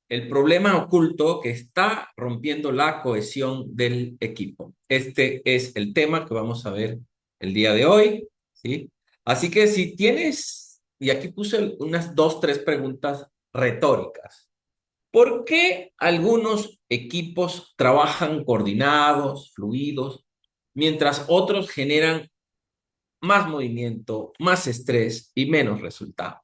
el problema oculto que está rompiendo la cohesión del equipo. Este es el tema que vamos a ver el día de hoy, ¿sí? Así que si tienes, y aquí puse unas dos, tres preguntas retóricas. ¿Por qué algunos equipos trabajan coordinados, fluidos, mientras otros generan más movimiento, más estrés y menos resultado?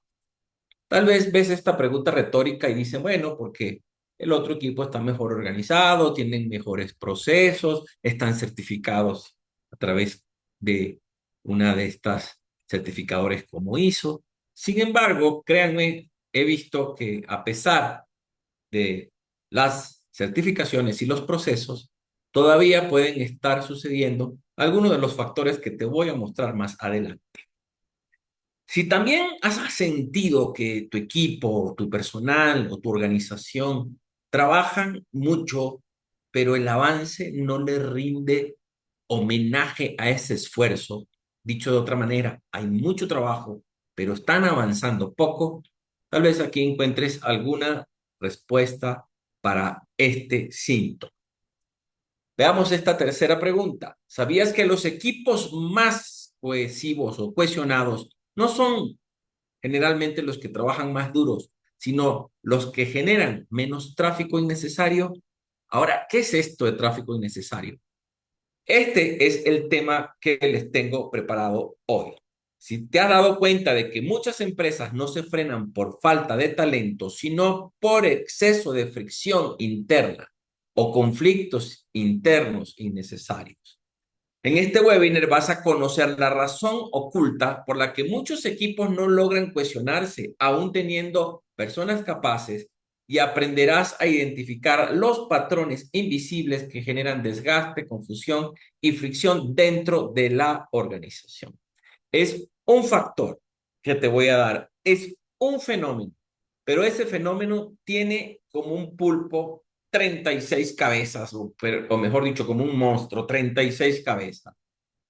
Tal vez ves esta pregunta retórica y dicen, bueno, porque el otro equipo está mejor organizado, tienen mejores procesos, están certificados a través de una de estas certificadores como ISO. Sin embargo, créanme, he visto que a pesar de las certificaciones y los procesos, todavía pueden estar sucediendo algunos de los factores que te voy a mostrar más adelante. Si también has sentido que tu equipo, tu personal o tu organización trabajan mucho, pero el avance no le rinde homenaje a ese esfuerzo, dicho de otra manera, hay mucho trabajo, pero están avanzando poco, tal vez aquí encuentres alguna respuesta para este síntoma. Veamos esta tercera pregunta. ¿Sabías que los equipos más cohesivos o cohesionados no son generalmente los que trabajan más duros, sino los que generan menos tráfico innecesario? Ahora, ¿qué es esto de tráfico innecesario? Este es el tema que les tengo preparado hoy. Si te has dado cuenta de que muchas empresas no se frenan por falta de talento, sino por exceso de fricción interna o conflictos internos innecesarios. En este webinar vas a conocer la razón oculta por la que muchos equipos no logran cohesionarse, aún teniendo personas capaces, y aprenderás a identificar los patrones invisibles que generan desgaste, confusión y fricción dentro de la organización. Es un factor que te voy a dar, es un fenómeno, pero ese fenómeno tiene como un pulpo 36 cabezas, o mejor dicho, como un monstruo, 36 cabezas.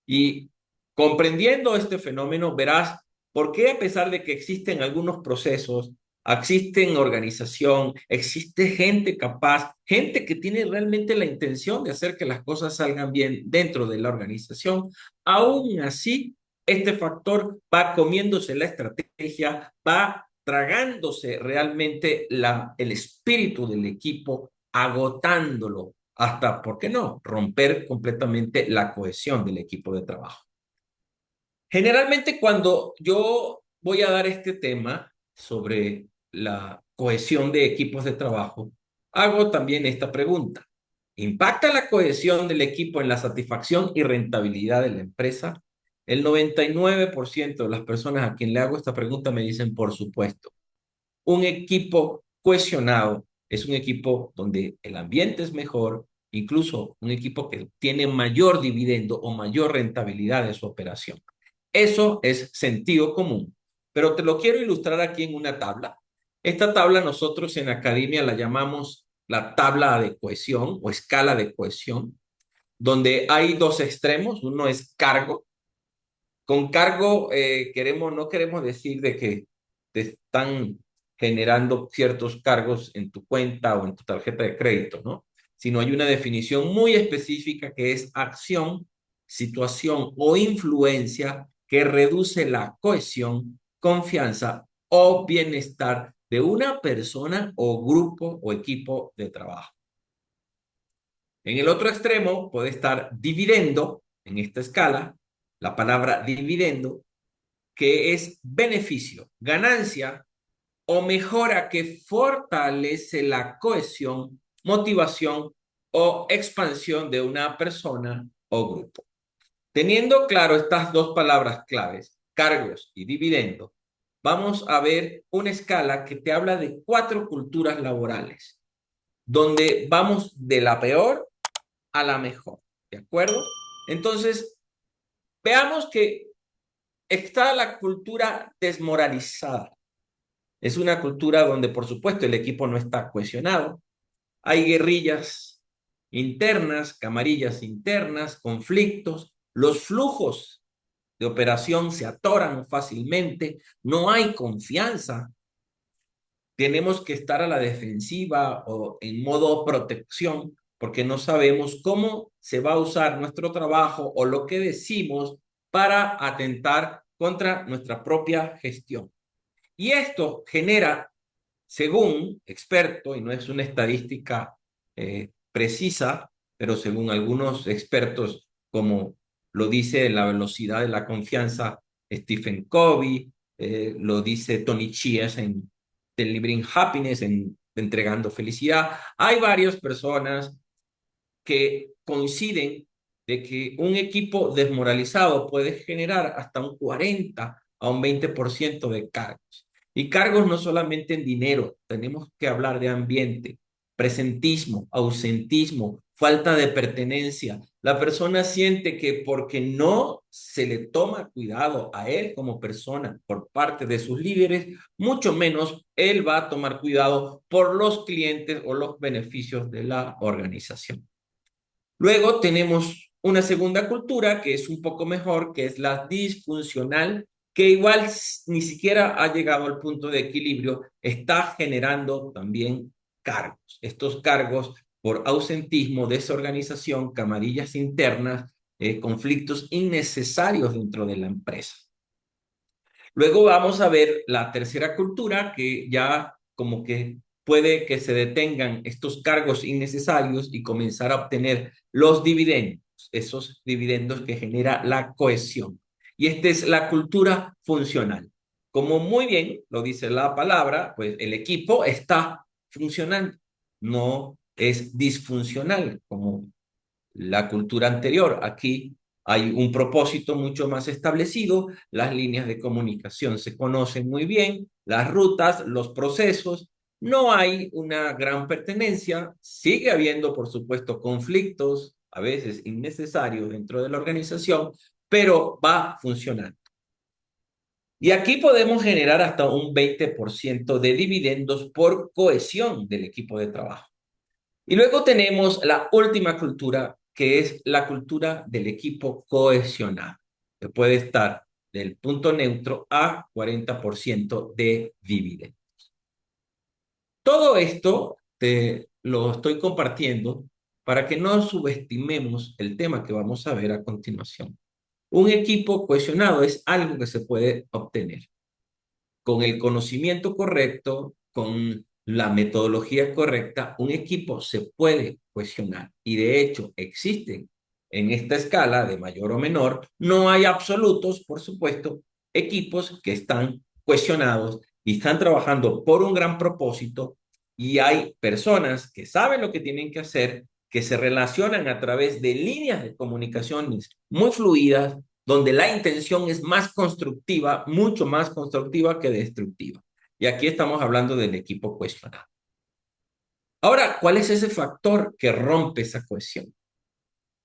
Y comprendiendo este fenómeno, verás por qué a pesar de que existen algunos procesos, existen organización, existe gente capaz, gente que tiene realmente la intención de hacer que las cosas salgan bien dentro de la organización, aún así, este factor va comiéndose la estrategia, va tragándose realmente el espíritu del equipo, agotándolo hasta, ¿por qué no?, romper completamente la cohesión del equipo de trabajo. Generalmente cuando yo voy a dar este tema sobre la cohesión de equipos de trabajo, hago también esta pregunta. ¿Impacta la cohesión del equipo en la satisfacción y rentabilidad de la empresa? El 99% de las personas a quien le hago esta pregunta me dicen, por supuesto. Un equipo cohesionado es un equipo donde el ambiente es mejor, incluso un equipo que tiene mayor dividendo o mayor rentabilidad de su operación. Eso es sentido común, pero te lo quiero ilustrar aquí en una tabla. Esta tabla nosotros en academia la llamamos la tabla de cohesión o escala de cohesión, donde hay dos extremos. Uno es cargo. Con cargo no queremos decir de que te están generando ciertos cargos en tu cuenta o en tu tarjeta de crédito, ¿no? Sino hay una definición muy específica que es acción, situación o influencia que reduce la cohesión, confianza o bienestar de una persona o grupo o equipo de trabajo. En el otro extremo puede estar dividendo, en esta escala, la palabra dividendo, que es beneficio, ganancia o mejora que fortalece la cohesión, motivación o expansión de una persona o grupo. Teniendo claro estas dos palabras claves, cargos y dividendo, vamos a ver una escala que te habla de 4 culturas laborales, donde vamos de la peor a la mejor, ¿de acuerdo? Entonces, veamos que está la cultura desmoralizada. Es una cultura donde, por supuesto, el equipo no está cohesionado. Hay guerrillas internas, camarillas internas, conflictos. Los flujos de operación se atoran fácilmente. No hay confianza. tenemos que estar a la defensiva o en modo protección porque no sabemos cómo se va a usar nuestro trabajo o lo que decimos para atentar contra nuestra propia gestión. Y esto genera, según experto, y no es una estadística precisa, pero según algunos expertos, como lo dice la velocidad de la confianza Stephen Covey, lo dice Tony Chias en Delivering Happiness, en Entregando Felicidad, hay varias personas que coinciden de que un equipo desmoralizado puede generar hasta un 40 a un 20% de cargos. Y cargos no solamente en dinero, tenemos que hablar de ambiente, presentismo, ausentismo, falta de pertenencia. La persona siente que porque no se le toma cuidado a él como persona por parte de sus líderes, mucho menos él va a tomar cuidado por los clientes o los beneficios de la organización. Luego tenemos una segunda cultura que es un poco mejor, que es la disfuncional, que igual ni siquiera ha llegado al punto de equilibrio, está generando también cargos. Estos cargos por ausentismo, desorganización, camarillas internas, conflictos innecesarios dentro de la empresa. Luego vamos a ver la tercera cultura que ya como que puede que se detengan estos cargos innecesarios y comenzar a obtener los dividendos, esos dividendos que genera la cohesión. Y esta es la cultura funcional. Como muy bien lo dice la palabra, pues el equipo está funcionando, no es disfuncional como la cultura anterior. Aquí hay un propósito mucho más establecido, las líneas de comunicación se conocen muy bien, las rutas, los procesos, no hay una gran pertenencia, sigue habiendo, por supuesto, conflictos, a veces innecesarios dentro de la organización, pero va funcionando. Y aquí podemos generar hasta un 20% de dividendos por cohesión del equipo de trabajo. Y luego tenemos la última cultura, que es la cultura del equipo cohesionado, que puede estar del punto neutro a 40% de dividendo. Todo esto te lo estoy compartiendo para que no subestimemos el tema que vamos a ver a continuación. Un equipo cohesionado es algo que se puede obtener con el conocimiento correcto, con la metodología correcta, un equipo se puede cuestionar. Y de hecho, existen en esta escala de mayor o menor, no hay absolutos, por supuesto, equipos que están cuestionados y están trabajando por un gran propósito y hay personas que saben lo que tienen que hacer, que se relacionan a través de líneas de comunicaciones muy fluidas, donde la intención es más constructiva, mucho más constructiva que destructiva. Y aquí estamos hablando del equipo cohesionado. Ahora, ¿cuál es ese factor que rompe esa cohesión?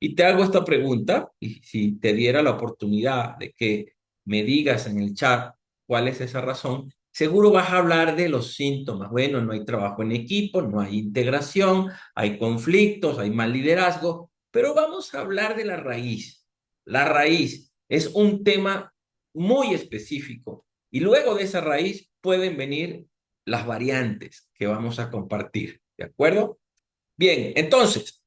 Y te hago esta pregunta, y si te diera la oportunidad de que me digas en el chat cuál es esa razón, seguro vas a hablar de los síntomas. Bueno, no hay trabajo en equipo, no hay integración, hay conflictos, hay mal liderazgo, pero vamos a hablar de la raíz. La raíz es un tema muy específico y luego de esa raíz pueden venir las variantes que vamos a compartir, ¿de acuerdo? Bien, entonces,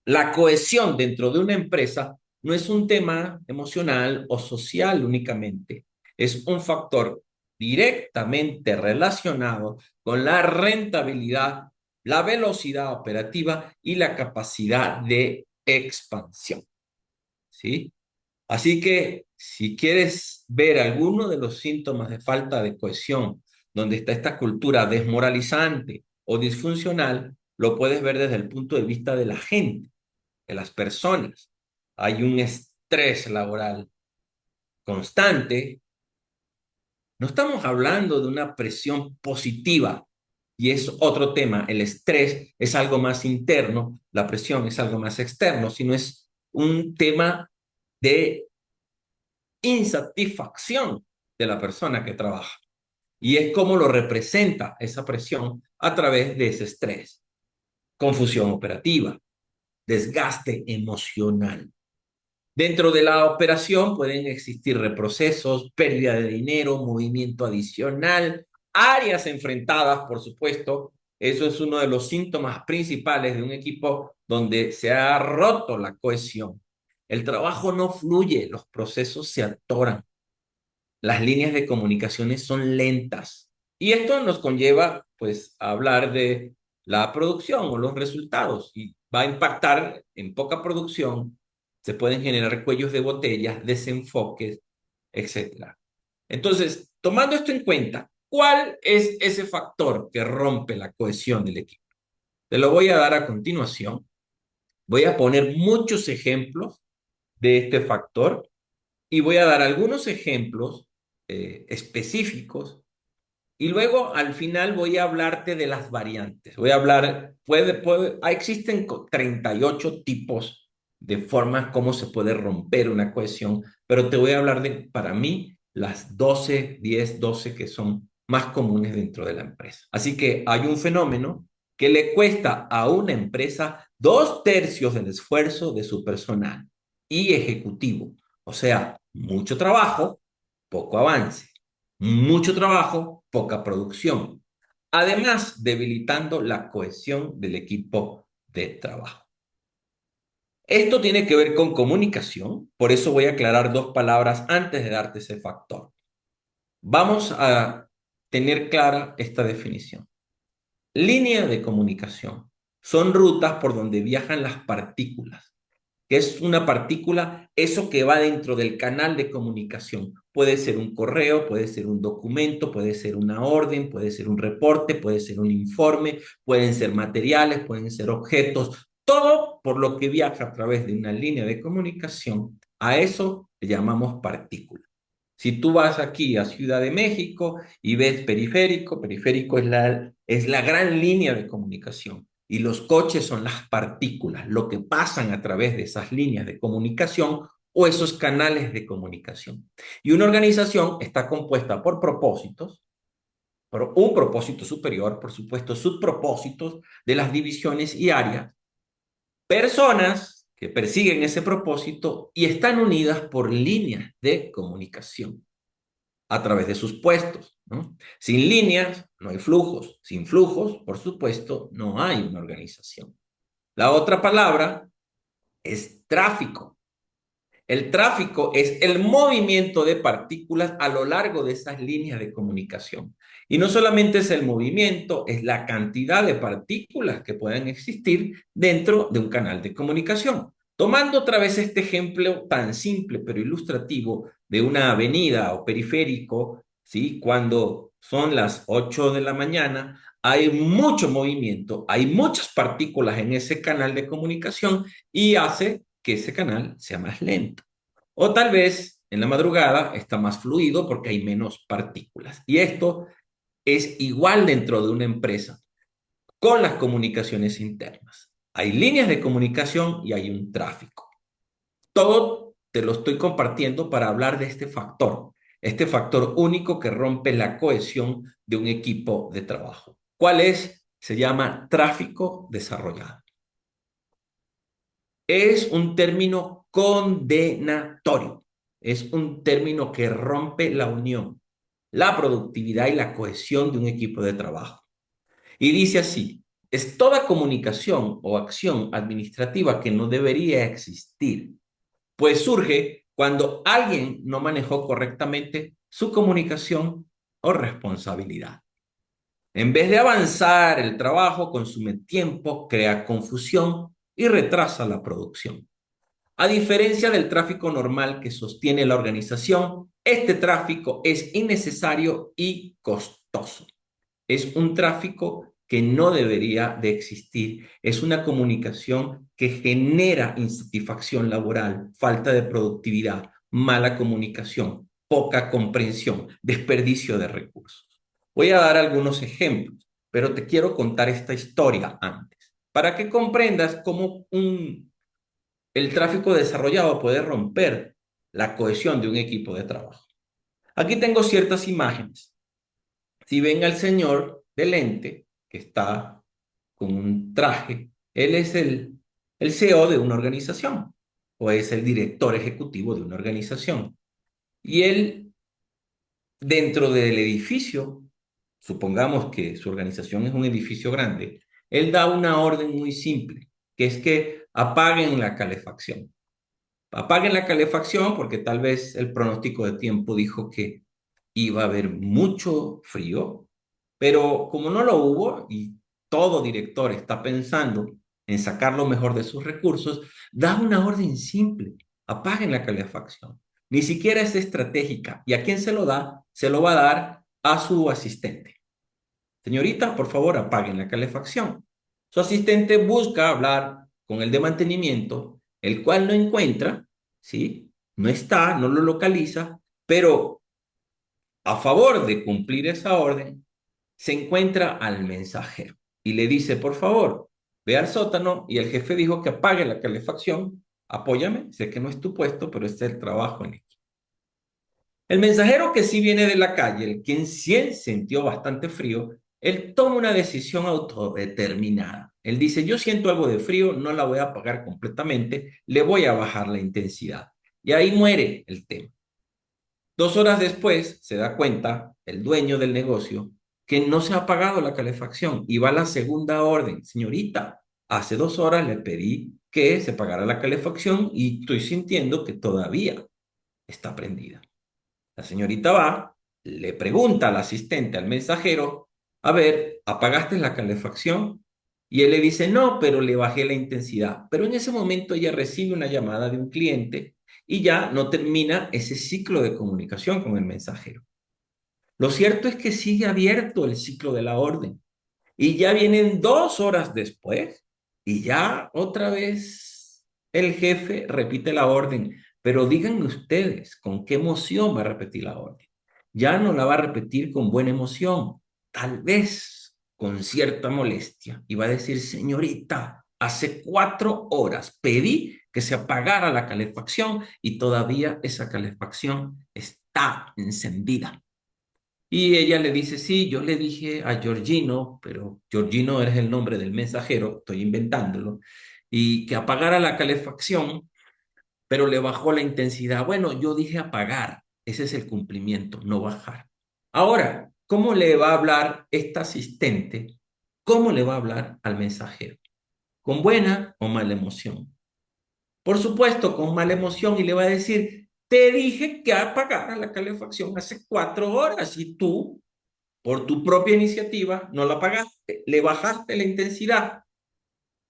la cohesión dentro de una empresa no es un tema emocional o social únicamente, es un factor directamente relacionado con la rentabilidad, la velocidad operativa y la capacidad de expansión, ¿sí? Así que si quieres ver alguno de los síntomas de falta de cohesión, donde está esta cultura desmoralizante o disfuncional, lo puedes ver desde el punto de vista de la gente, de las personas. Hay un estrés laboral constante. No estamos hablando de una presión positiva y es otro tema. El estrés es algo más interno, la presión es algo más externo, sino es un tema de insatisfacción de la persona que trabaja. Y es como lo representa esa presión a través de ese estrés, confusión operativa, desgaste emocional. Dentro de la operación pueden existir reprocesos, pérdida de dinero, movimiento adicional, áreas enfrentadas, por supuesto. Eso es uno de los síntomas principales de un equipo donde se ha roto la cohesión. El trabajo no fluye, los procesos se atoran, las líneas de comunicaciones son lentas. Y esto nos conlleva, pues, a hablar de la producción o los resultados. Y va a impactar en poca producción, se pueden generar cuellos de botellas, desenfoques, etcétera. Entonces, tomando esto en cuenta, ¿cuál es ese factor que rompe la cohesión del equipo? Te lo voy a dar a continuación. Voy a poner muchos ejemplos de este factor y voy a dar algunos ejemplos específicos y luego al final voy a hablarte de las variantes. Voy a hablar, existen 38 tipos de formas como se puede romper una cohesión, pero te voy a hablar de, para mí, las 12, 10, 12 que son más comunes dentro de la empresa. Así que hay un fenómeno que le cuesta a una empresa 2/3 del esfuerzo de su personal y ejecutivo. O sea, mucho trabajo, poco avance. Mucho trabajo, poca producción. Además, debilitando la cohesión del equipo de trabajo. Esto tiene que ver con comunicación, por eso voy a aclarar dos palabras antes de darte ese factor. Vamos a tener clara esta definición. Línea de comunicación son rutas por donde viajan las partículas. ¿Qué es una partícula? Eso que va dentro del canal de comunicación. Puede ser un correo, puede ser un documento, puede ser una orden, puede ser un reporte, puede ser un informe, pueden ser materiales, pueden ser objetos. Todo por lo que viaja a través de una línea de comunicación, a eso le llamamos partícula. Si tú vas aquí a Ciudad de México y ves periférico, periférico es la gran línea de comunicación y los coches son las partículas, lo que pasan a través de esas líneas de comunicación o esos canales de comunicación. Y una organización está compuesta por propósitos, por un propósito superior, por supuesto, subpropósitos de las divisiones y áreas, personas que persiguen ese propósito y están unidas por líneas de comunicación a través de sus puestos, ¿no? Sin líneas no hay flujos, sin flujos, por supuesto, no hay una organización. La otra palabra es tráfico. El tráfico es el movimiento de partículas a lo largo de esas líneas de comunicación. Y no solamente es el movimiento, es la cantidad de partículas que pueden existir dentro de un canal de comunicación. Tomando otra vez este ejemplo tan simple pero ilustrativo de una avenida o periférico, ¿sí? Cuando son las 8 de la mañana, hay mucho movimiento, hay muchas partículas en ese canal de comunicación y hace que ese canal sea más lento. O tal vez en la madrugada está más fluido porque hay menos partículas. Y esto es igual dentro de una empresa con las comunicaciones internas. Hay líneas de comunicación y hay un tráfico. Todo te lo estoy compartiendo para hablar de este factor único que rompe la cohesión de un equipo de trabajo. ¿Cuál es? Se llama tráfico desarrollado. Es un término condenatorio, es un término que rompe la unión, la productividad y la cohesión de un equipo de trabajo. Y dice así, es toda comunicación o acción administrativa que no debería existir, pues surge cuando alguien no manejó correctamente su comunicación o responsabilidad. En vez de avanzar, el trabajo consume tiempo, crea confusión y retrasa la producción. A diferencia del tráfico normal que sostiene la organización, este tráfico es innecesario y costoso. Es un tráfico que no debería de existir. Es una comunicación que genera insatisfacción laboral, falta de productividad, mala comunicación, poca comprensión, desperdicio de recursos. Voy a dar algunos ejemplos, pero te quiero contar esta historia antes, para que comprendas cómo el tráfico desarrollado puede romper la cohesión de un equipo de trabajo. Aquí tengo ciertas imágenes. Si ven al señor de lente que está con un traje, él es el CEO de una organización o es el director ejecutivo de una organización. Y él, dentro del edificio, supongamos que su organización es un edificio grande, él da una orden muy simple, que es que apaguen la calefacción. Apaguen la calefacción porque tal vez el pronóstico de tiempo dijo que iba a haber mucho frío, pero como no lo hubo y todo director está pensando en sacar lo mejor de sus recursos, da una orden simple, apaguen la calefacción. Ni siquiera es estratégica. ¿Y a quién se lo da? Se lo va a dar a su asistente. Señorita, por favor, apaguen la calefacción. Su asistente busca hablar con el de mantenimiento, el cual no encuentra, ¿sí? No está, no lo localiza, pero a favor de cumplir esa orden, se encuentra al mensajero y le dice, por favor, ve al sótano y el jefe dijo que apague la calefacción, apóyame, sé que no es tu puesto, pero este es el trabajo en equipo. El mensajero que sí viene de la calle, el quien sí sintió bastante frío, él toma una decisión autodeterminada. Él dice, yo siento algo de frío, no la voy a apagar completamente, le voy a bajar la intensidad. Y ahí muere el tema. 2 horas después se da cuenta el dueño del negocio que no se ha pagado la calefacción y va a la segunda orden. Señorita, hace 2 horas le pedí que se pagara la calefacción y estoy sintiendo que todavía está prendida. La señorita va, le pregunta al asistente, al mensajero, a ver, ¿apagaste la calefacción? Y él le dice, no, pero le bajé la intensidad. Pero en ese momento ella recibe una llamada de un cliente y ya no termina ese ciclo de comunicación con el mensajero. Lo cierto es que sigue abierto el ciclo de la orden. Y ya vienen 2 horas después y ya otra vez el jefe repite la orden. Pero díganme ustedes, ¿con qué emoción va a repetir la orden? Ya no la va a repetir con buena emoción, tal vez con cierta molestia. Y va a decir, señorita, hace 4 horas pedí que se apagara la calefacción y todavía esa calefacción está encendida. Y ella le dice, sí, yo le dije a Giorgino, pero Giorgino es el nombre del mensajero, estoy inventándolo, y que apagara la calefacción, pero le bajó la intensidad. Bueno, yo dije apagar, ese es el cumplimiento, no bajar. Ahora, ¿cómo le va a hablar esta asistente? ¿Cómo le va a hablar al mensajero? ¿Con buena o mala emoción? Por supuesto, con mala emoción y le va a decir, te dije que apagara la calefacción hace 4 horas y tú por tu propia iniciativa, no la pagaste, le bajaste la intensidad.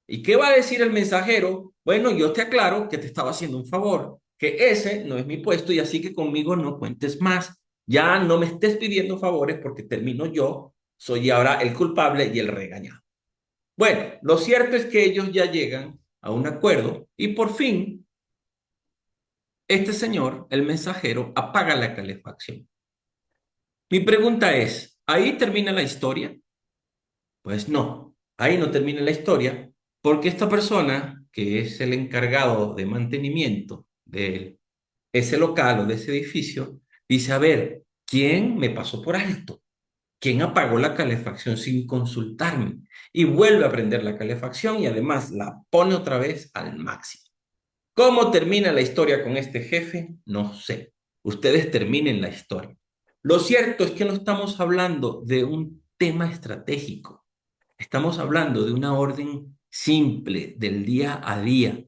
¿Y qué va a decir el mensajero? Bueno, yo te aclaro que te estaba haciendo un favor, que ese no es mi puesto y así que conmigo no cuentes más. Ya no me estés pidiendo favores porque termino yo, soy ahora el culpable y el regañado. Bueno, lo cierto es que ellos ya llegan a un acuerdo y por fin este señor, el mensajero, apaga la calefacción. Mi pregunta es, ¿ahí termina la historia? Pues no, ahí no termina la historia, porque esta persona, que es el encargado de mantenimiento de ese local o de ese edificio, dice, a ver, ¿quién me pasó por alto? ¿Quién apagó la calefacción sin consultarme? Y vuelve a prender la calefacción y además la pone otra vez al máximo. ¿Cómo termina la historia con este jefe? No sé. Ustedes terminen la historia. Lo cierto es que no estamos hablando de un tema estratégico. Estamos hablando de una orden simple del día a día,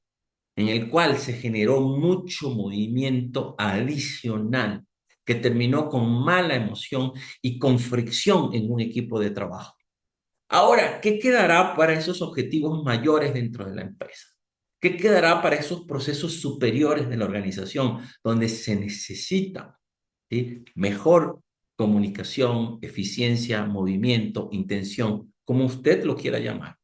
en el cual se generó mucho movimiento adicional que terminó con mala emoción y con fricción en un equipo de trabajo. Ahora, ¿qué quedará para esos objetivos mayores dentro de la empresa? ¿Qué quedará para esos procesos superiores de la organización donde se necesita, ¿sí?, mejor comunicación, eficiencia, movimiento, intención, como usted lo quiera llamar?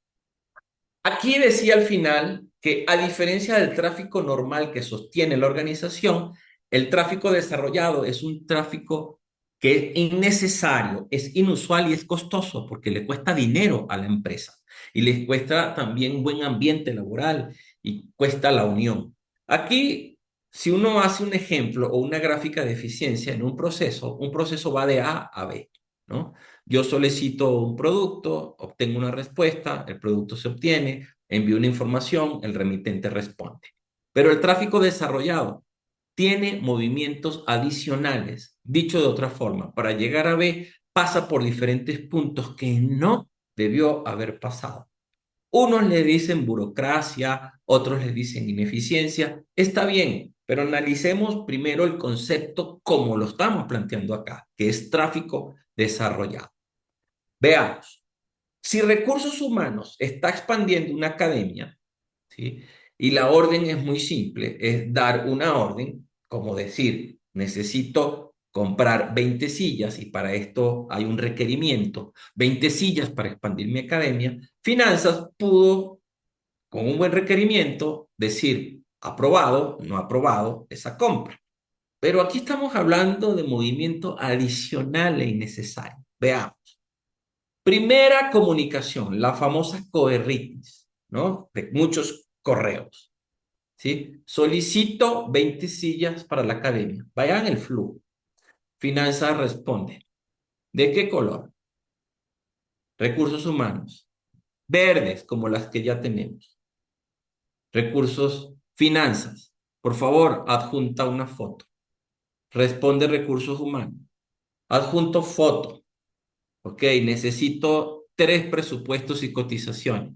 Aquí decía al final que a diferencia del tráfico normal que sostiene la organización, el tráfico desarrollado es un tráfico que es innecesario, es inusual y es costoso porque le cuesta dinero a la empresa y les cuesta también buen ambiente laboral y cuesta la unión. Aquí, si uno hace un ejemplo o una gráfica de eficiencia en un proceso va de A a B, ¿no? Yo solicito un producto, obtengo una respuesta, el producto se obtiene, envío una información, el remitente responde. Pero el tráfico desarrollado tiene movimientos adicionales. Dicho de otra forma, para llegar a B pasa por diferentes puntos que no debió haber pasado. Unos le dicen burocracia, otros le dicen ineficiencia. Está bien, pero analicemos primero el concepto como lo estamos planteando acá, que es tráfico desarrollado. Veamos, si recursos humanos está expandiendo una academia, ¿sí? Y la orden es muy simple, es dar una orden, como decir, necesito comprar 20 sillas y para esto hay un requerimiento, 20 sillas para expandir mi academia. Finanzas pudo, con un buen requerimiento, decir aprobado, no aprobado esa compra. Pero aquí estamos hablando de movimiento adicional e innecesario. Veamos. Primera comunicación, la famosa coerritis, ¿no? De muchos correos, ¿sí? Solicito 20 sillas para la academia. Vayan el flujo. Finanzas responde. ¿De qué color? Recursos humanos. Verdes, como las que ya tenemos. Recursos, finanzas. Por favor, adjunta una foto. Responde recursos humanos. Adjunto foto. Ok, necesito 3 presupuestos y cotizaciones.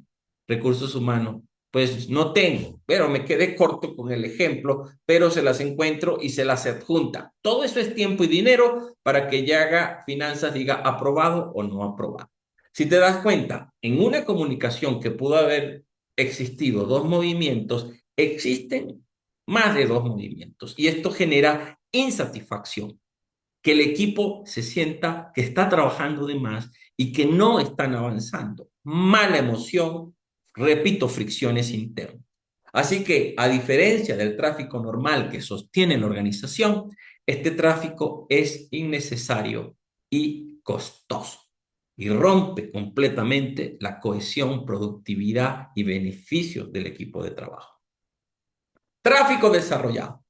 Recursos humanos. Pues no tengo, pero me quedé corto con el ejemplo, pero se las encuentro y se las adjunta. Todo eso es tiempo y dinero para que ya haga finanzas, diga aprobado o no aprobado. Si te das cuenta, en una comunicación que pudo haber existido 2 movimientos, existen más de 2 movimientos y esto genera insatisfacción, que el equipo se sienta que está trabajando de más y que no están avanzando. Mala emoción, repito, fricciones internas. Así que, a diferencia del tráfico normal que sostiene la organización, este tráfico es innecesario y costoso y rompe completamente la cohesión, productividad y beneficios del equipo de trabajo. Tráfico desarrollado.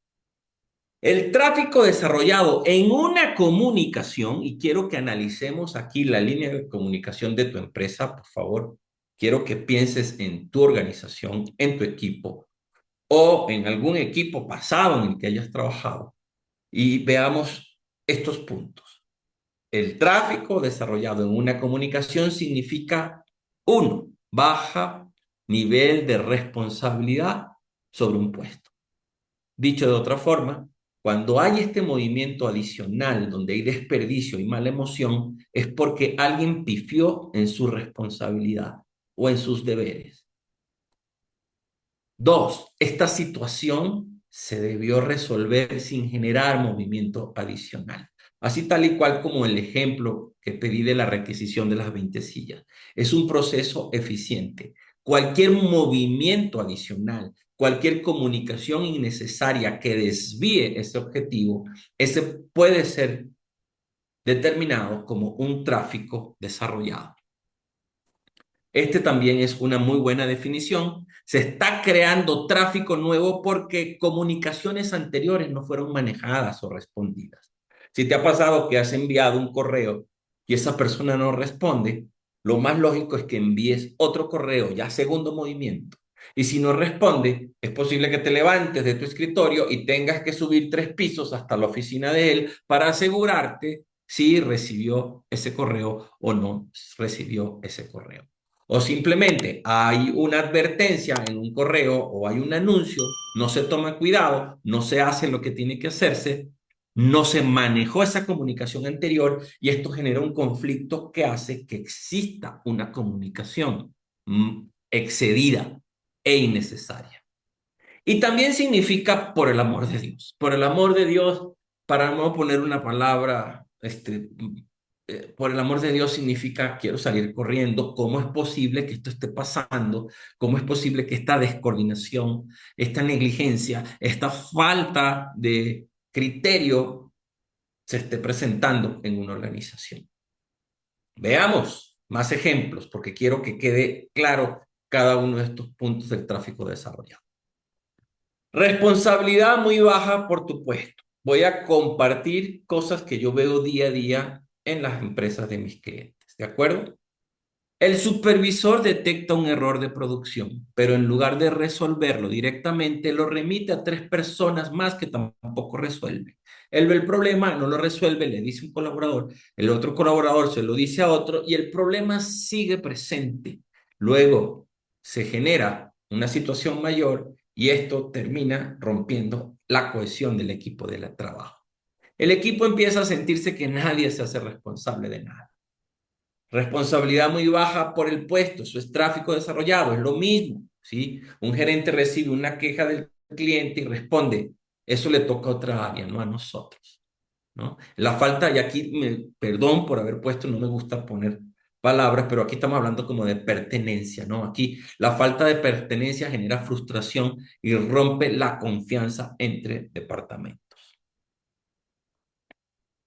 El tráfico desarrollado en una comunicación, y quiero que analicemos aquí la línea de comunicación de tu empresa, por favor. Quiero que pienses en tu organización, en tu equipo o en algún equipo pasado en el que hayas trabajado y veamos estos puntos. El tráfico desarrollado en una comunicación significa, uno, baja nivel de responsabilidad sobre un puesto. Dicho de otra forma, cuando hay este movimiento adicional donde hay desperdicio y mala emoción, es porque alguien pifió en su responsabilidad o en sus deberes. Dos, esta situación se debió resolver sin generar movimiento adicional. Así tal y cual como el ejemplo que pedí de la requisición de las 20 sillas. Es un proceso eficiente. Cualquier movimiento adicional, cualquier comunicación innecesaria que desvíe ese objetivo, ese puede ser determinado como un tráfico desarrollado. Este también es una muy buena definición. Se está creando tráfico nuevo porque comunicaciones anteriores no fueron manejadas o respondidas. Si te ha pasado que has enviado un correo y esa persona no responde, lo más lógico es que envíes otro correo, ya segundo movimiento. Y si no responde, es posible que te levantes de tu escritorio y tengas que subir 3 pisos hasta la oficina de él para asegurarte si recibió ese correo o no recibió ese correo. O simplemente hay una advertencia en un correo o hay un anuncio, no se toma cuidado, no se hace lo que tiene que hacerse, no se manejó esa comunicación anterior y esto genera un conflicto que hace que exista una comunicación excedida e innecesaria. Y también significa por el amor de Dios. Por el amor de Dios, para no poner una palabra, por el amor de Dios significa quiero salir corriendo. ¿Cómo es posible que esto esté pasando? ¿Cómo es posible que esta descoordinación, esta negligencia, esta falta de criterio se esté presentando en una organización? Veamos más ejemplos, porque quiero que quede claro cada uno de estos puntos del tráfico desarrollado. Responsabilidad muy baja por tu puesto. Voy a compartir cosas que yo veo día a día en las empresas de mis clientes, ¿de acuerdo? El supervisor detecta un error de producción, pero en lugar de resolverlo directamente, lo remite a tres personas más que tampoco resuelven. Él ve el problema, no lo resuelve, le dice un colaborador, el otro colaborador se lo dice a otro y el problema sigue presente. Luego se genera una situación mayor y esto termina rompiendo la cohesión del equipo de trabajo. El equipo empieza a sentirse que nadie se hace responsable de nada. Responsabilidad muy baja por el puesto, eso es tráfico desarrollado, es lo mismo, ¿sí? Un gerente recibe una queja del cliente y responde, eso le toca a otra área, no a nosotros, ¿no? La falta, y aquí, perdón por haber puesto, no me gusta poner palabras, pero aquí estamos hablando como de pertenencia, ¿no? Aquí la falta de pertenencia genera frustración y rompe la confianza entre departamentos.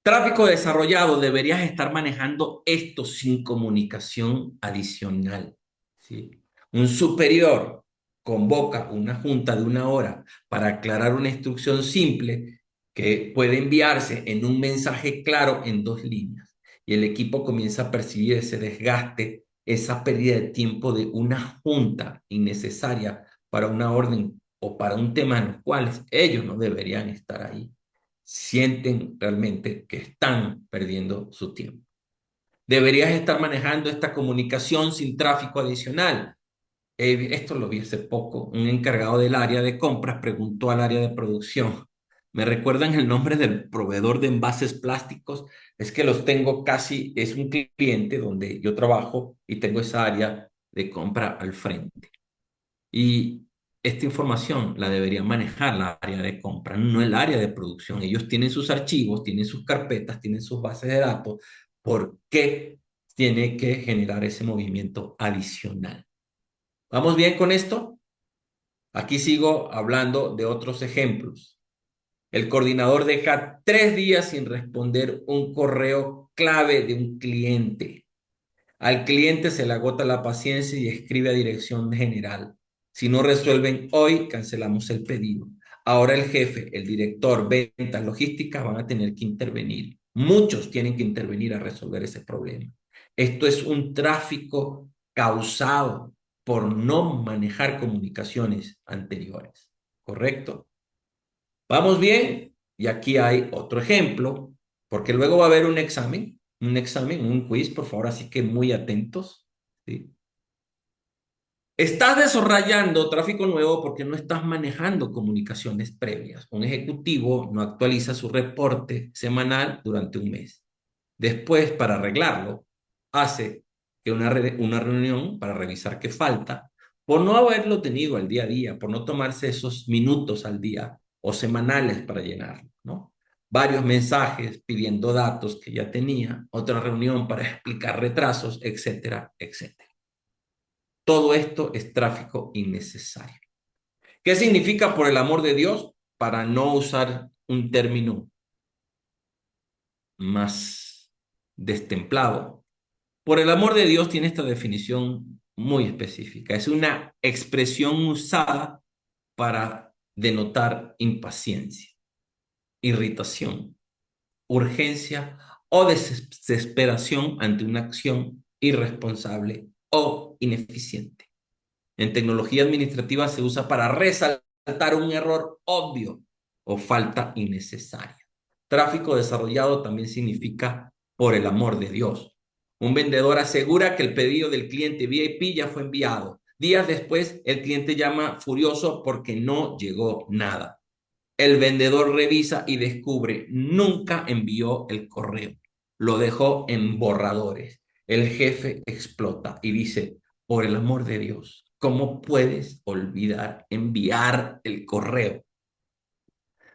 Tráfico desarrollado, deberías estar manejando esto sin comunicación adicional, ¿sí? Un superior convoca una junta de 1 hora para aclarar una instrucción simple que puede enviarse en un mensaje claro en 2 líneas. Y el equipo comienza a percibir ese desgaste, esa pérdida de tiempo de una junta innecesaria para una orden o para un tema en los cuales ellos no deberían estar ahí, sienten realmente que están perdiendo su tiempo. Deberías estar manejando esta comunicación sin tráfico adicional. Esto lo vi hace poco. Un encargado del área de compras preguntó al área de producción, ¿me recuerdan el nombre del proveedor de envases plásticos? Es que los tengo casi, es un cliente donde yo trabajo y tengo esa área de compra al frente. Y esta información la debería manejar la área de compra, no el área de producción. Ellos tienen sus archivos, tienen sus carpetas, tienen sus bases de datos. ¿Por qué tiene que generar ese movimiento adicional? ¿Vamos bien con esto? Aquí sigo hablando de otros ejemplos. El coordinador deja 3 días sin responder un correo clave de un cliente. Al cliente se le agota la paciencia y escribe a dirección general. Si no resuelven hoy, cancelamos el pedido. Ahora el jefe, el director, ventas, logística van a tener que intervenir. Muchos tienen que intervenir a resolver ese problema. Esto es un tráfico causado por no manejar comunicaciones anteriores. ¿Correcto? ¿Vamos bien? Y aquí hay otro ejemplo, porque luego va a haber un quiz, por favor, así que muy atentos, ¿sí? Estás desarrollando tráfico nuevo porque no estás manejando comunicaciones previas. Un ejecutivo no actualiza su reporte semanal durante un mes. Después, para arreglarlo, hace que una reunión para revisar qué falta, por no haberlo tenido al día a día, por no tomarse esos minutos al día o semanales para llenarlo, ¿no? Varios mensajes pidiendo datos que ya tenía, otra reunión para explicar retrasos, etcétera, etcétera. Todo esto es tráfico innecesario. ¿Qué significa por el amor de Dios? Para no usar un término más destemplado. Por el amor de Dios tiene esta definición muy específica. Es una expresión usada para denotar impaciencia, irritación, urgencia o desesperación ante una acción irresponsable o ineficiente. En tecnología administrativa se usa para resaltar un error obvio o falta innecesaria. Tráfico desarrollado también significa por el amor de Dios. Un vendedor asegura que el pedido del cliente VIP ya fue enviado. Días después, el cliente llama furioso porque no llegó nada. El vendedor revisa y descubre, nunca envió el correo. Lo dejó en borradores. El jefe explota y dice, por el amor de Dios, ¿cómo puedes olvidar enviar el correo?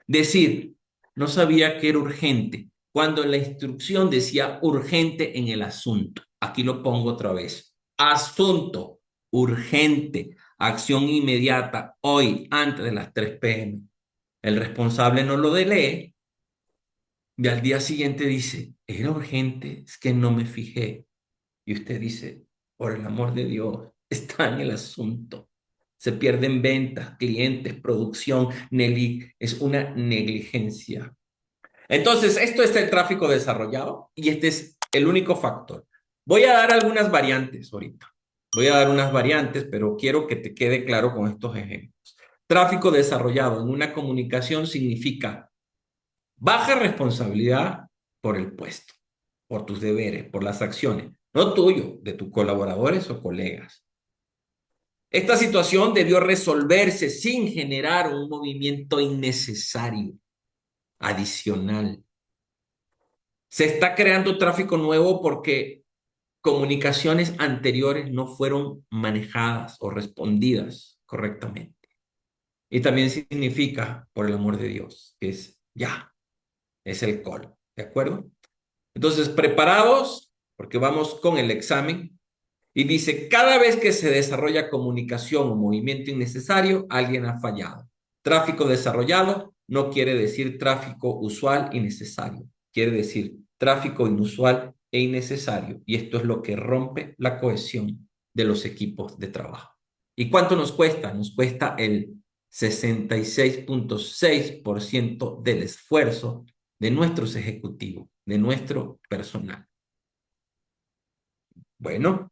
Decir, no sabía que era urgente, cuando en la instrucción decía urgente en el asunto. Aquí lo pongo otra vez. Asunto, urgente, acción inmediata, hoy, antes de las 3 p.m. El responsable no lo lee y al día siguiente dice, era urgente, es que no me fijé. Y usted dice, por el amor de Dios, está en el asunto. Se pierden ventas, clientes, producción, es una negligencia. Entonces, esto es el tráfico desarrollado y este es el único factor. Voy a dar algunas variantes ahorita. Voy a dar unas variantes, pero quiero que te quede claro con estos ejemplos. Tráfico desarrollado en una comunicación significa baja responsabilidad por el puesto, por tus deberes, por las acciones, no tuyo, de tus colaboradores o colegas. Esta situación debió resolverse sin generar un movimiento innecesario, adicional. Se está creando tráfico nuevo porque comunicaciones anteriores no fueron manejadas o respondidas correctamente. Y también significa, por el amor de Dios, que es ya, es el call, ¿de acuerdo? Entonces, preparados, porque vamos con el examen. Y dice, cada vez que se desarrolla comunicación o movimiento innecesario, alguien ha fallado. Tráfico desarrollado no quiere decir tráfico usual y necesario. Quiere decir tráfico inusual e innecesario. Y esto es lo que rompe la cohesión de los equipos de trabajo. ¿Y cuánto nos cuesta? Nos cuesta el 66.6% del esfuerzo de nuestros ejecutivos, de nuestro personal. Bueno,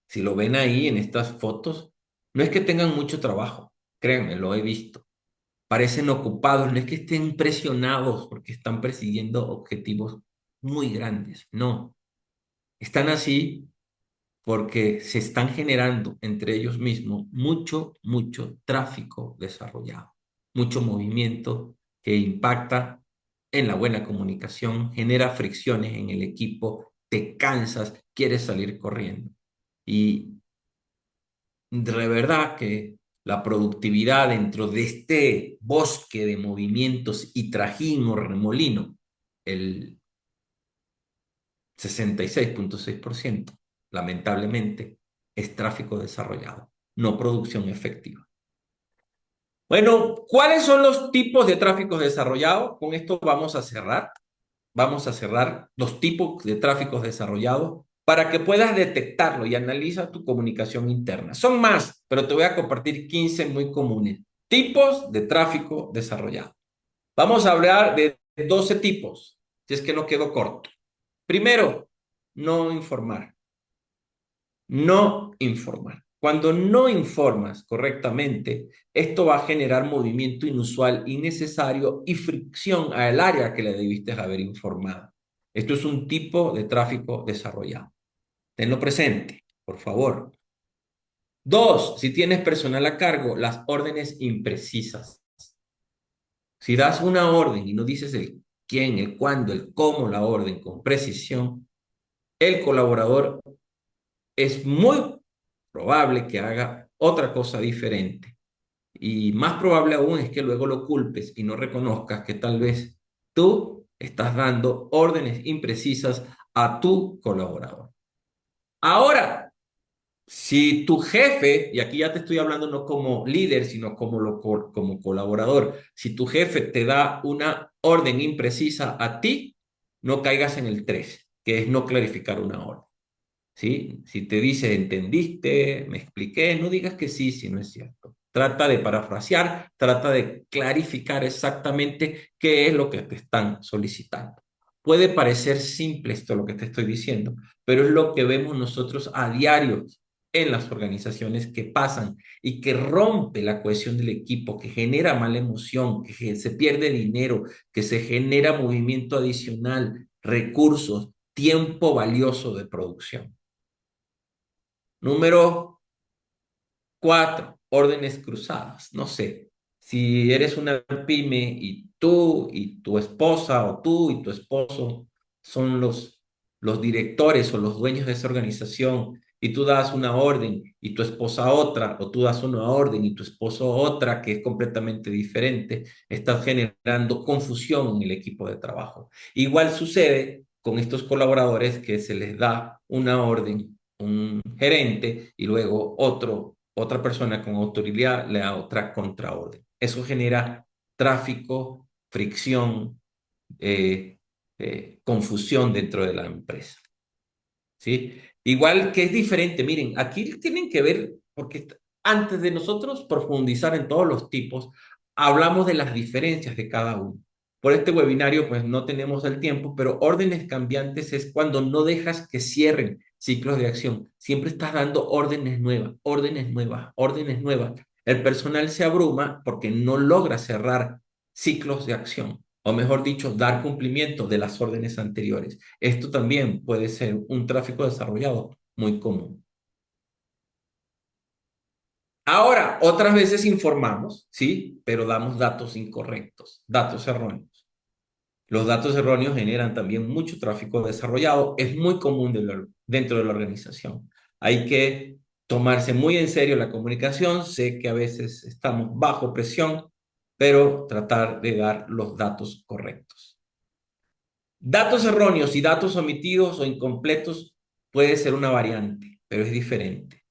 si lo ven ahí en estas fotos, no es que tengan mucho trabajo, créanme, lo he visto. Parecen ocupados, no es que estén presionados porque están persiguiendo objetivos muy grandes, no. Están así porque se están generando entre ellos mismos mucho tráfico desarrollado, mucho movimiento que impacta en la buena comunicación, genera fricciones en el equipo, te cansas, quieres salir corriendo. Y de verdad que la productividad dentro de este bosque de movimientos y trajín o remolino, el 66.6%, lamentablemente, es tráfico desarrollado, no producción efectiva. Bueno, ¿cuáles son los tipos de tráfico desarrollado? Con esto vamos a cerrar. Vamos a cerrar los tipos de tráficos desarrollados para que puedas detectarlo y analiza tu comunicación interna. Son más, pero te voy a compartir 15 muy comunes. Tipos de tráfico desarrollado. Vamos a hablar de 12 tipos, si es que no quedo corto. Primero, no informar. No informar. Cuando no informas correctamente, esto va a generar movimiento inusual, innecesario y fricción al área que le debiste haber informado. Esto es un tipo de tráfico desarrollado. Tenlo presente, por favor. Dos, si tienes personal a cargo, las órdenes imprecisas. Si das una orden y no dices el quién, el cuándo, el cómo la orden con precisión, el colaborador es muy probable que haga otra cosa diferente. Y más probable aún es que luego lo culpes y no reconozcas que tal vez tú estás dando órdenes imprecisas a tu colaborador. Ahora, si tu jefe, y aquí ya te estoy hablando no como líder, sino como colaborador, si tu jefe te da una orden imprecisa a ti, no caigas en el 3, que es no clarificar una orden. ¿Sí? Si te dice, entendiste, me expliqué, no digas que sí si no es cierto. Trata de parafrasear, trata de clarificar exactamente qué es lo que te están solicitando. Puede parecer simple esto lo que te estoy diciendo, pero es lo que vemos nosotros a diario en las organizaciones que pasan y que rompe la cohesión del equipo, que genera mala emoción, que se pierde dinero, que se genera movimiento adicional, recursos, tiempo valioso de producción. Número 4, órdenes cruzadas. No sé, si eres una pyme y tú y tu esposa o tú y tu esposo son los directores o los dueños de esa organización y tú das una orden y tu esposa otra, o tú das una orden y tu esposo otra que es completamente diferente, estás generando confusión en el equipo de trabajo. Igual sucede con estos colaboradores que se les da una orden, un gerente y luego otra persona con autoridad le da otra contraorden. Eso genera tráfico, fricción, confusión dentro de la empresa. ¿Sí? Igual que es diferente, miren, aquí tienen que ver, porque antes de nosotros profundizar en todos los tipos, hablamos de las diferencias de cada uno. por este webinario pues no tenemos el tiempo, pero órdenes cambiantes es cuando no dejas que cierren ciclos de acción. Siempre estás dando órdenes nuevas, órdenes nuevas, órdenes nuevas. El personal se abruma porque no logra cerrar ciclos de acción, o mejor dicho, dar cumplimiento de las órdenes anteriores. Esto también puede ser un tráfico desarrollado muy común. Ahora, otras veces informamos, ¿sí? Pero damos datos incorrectos, datos erróneos. Los datos erróneos generan también mucho tráfico desarrollado. Es muy común dentro de la organización. Hay que tomarse muy en serio la comunicación. Sé que a veces estamos bajo presión, pero tratar de dar los datos correctos. Datos erróneos y datos omitidos o incompletos puede ser una variante, pero es diferente.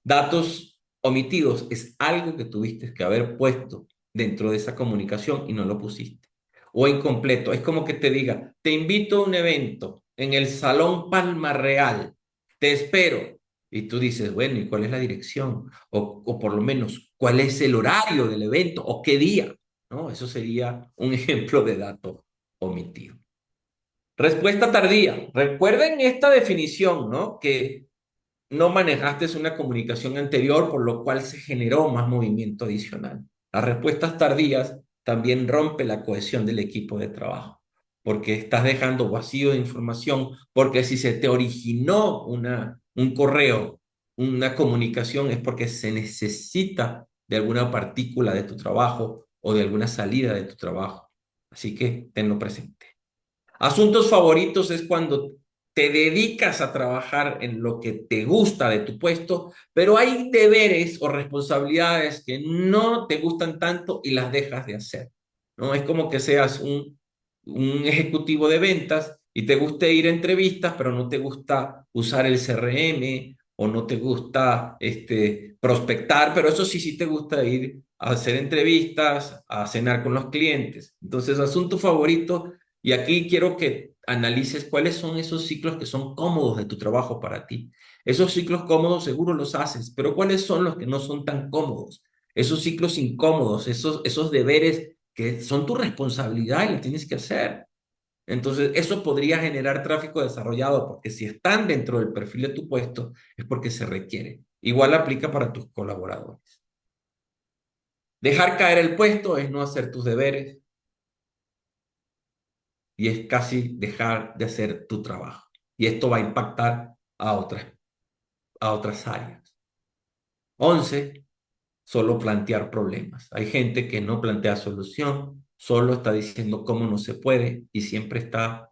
Datos omitidos es algo que tuviste que haber puesto dentro de esa comunicación y no lo pusiste. O incompleto, es como que te diga, te invito a un evento en el Salón Palma Real, te espero. Y tú dices, bueno, ¿y cuál es la dirección? O por lo menos, ¿cuál es el horario del evento? ¿O qué día? ¿No? Eso sería un ejemplo de dato omitido. Respuesta tardía. Recuerden esta definición, ¿no? Que no manejaste una comunicación anterior, por lo cual se generó más movimiento adicional. Las respuestas tardías también rompe la cohesión del equipo de trabajo, porque estás dejando vacío de información, porque si se te originó un correo, una comunicación, es porque se necesita de alguna partícula de tu trabajo o de alguna salida de tu trabajo. Así que tenlo presente. Asuntos favoritos es cuando te dedicas a trabajar en lo que te gusta de tu puesto, pero hay deberes o responsabilidades que no te gustan tanto y las dejas de hacer, ¿no? Es como que seas un ejecutivo de ventas y te guste ir a entrevistas, pero no te gusta usar el CRM o no te gusta prospectar, pero eso sí, sí te gusta ir a hacer entrevistas, a cenar con los clientes. Entonces, asunto favorito, y aquí quiero que analices cuáles son esos ciclos que son cómodos de tu trabajo para ti. Esos ciclos cómodos seguro los haces, pero ¿cuáles son los que no son tan cómodos? Esos ciclos incómodos, esos deberes que son tu responsabilidad y lo tienes que hacer. Entonces, eso podría generar tráfico desarrollado, porque si están dentro del perfil de tu puesto, es porque se requiere. Igual aplica para tus colaboradores. Dejar caer el puesto es no hacer tus deberes y es casi dejar de hacer tu trabajo. Y esto va a impactar a otras áreas. 11, solo plantear problemas. Hay gente que no plantea solución, solo está diciendo cómo no se puede y siempre está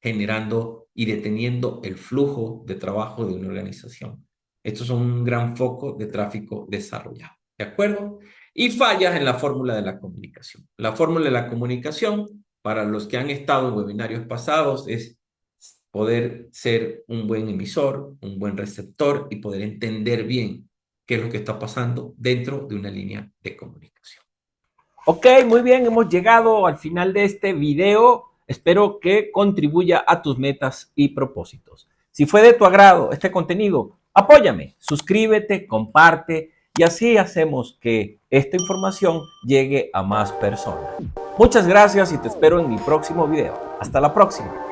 generando y deteniendo el flujo de trabajo de una organización. Estos son un gran foco de tráfico desarrollado. ¿De acuerdo? Y fallas en la fórmula de la comunicación. La fórmula de la comunicación, para los que han estado en webinarios pasados, es poder ser un buen emisor, un buen receptor y poder entender bien qué es lo que está pasando dentro de una línea de comunicación. Ok, muy bien, hemos llegado al final de este video. Espero que contribuya a tus metas y propósitos. Si fue de tu agrado este contenido, apóyame, suscríbete, comparte y así hacemos que esta información llegue a más personas. Muchas gracias y te espero en mi próximo video. Hasta la próxima.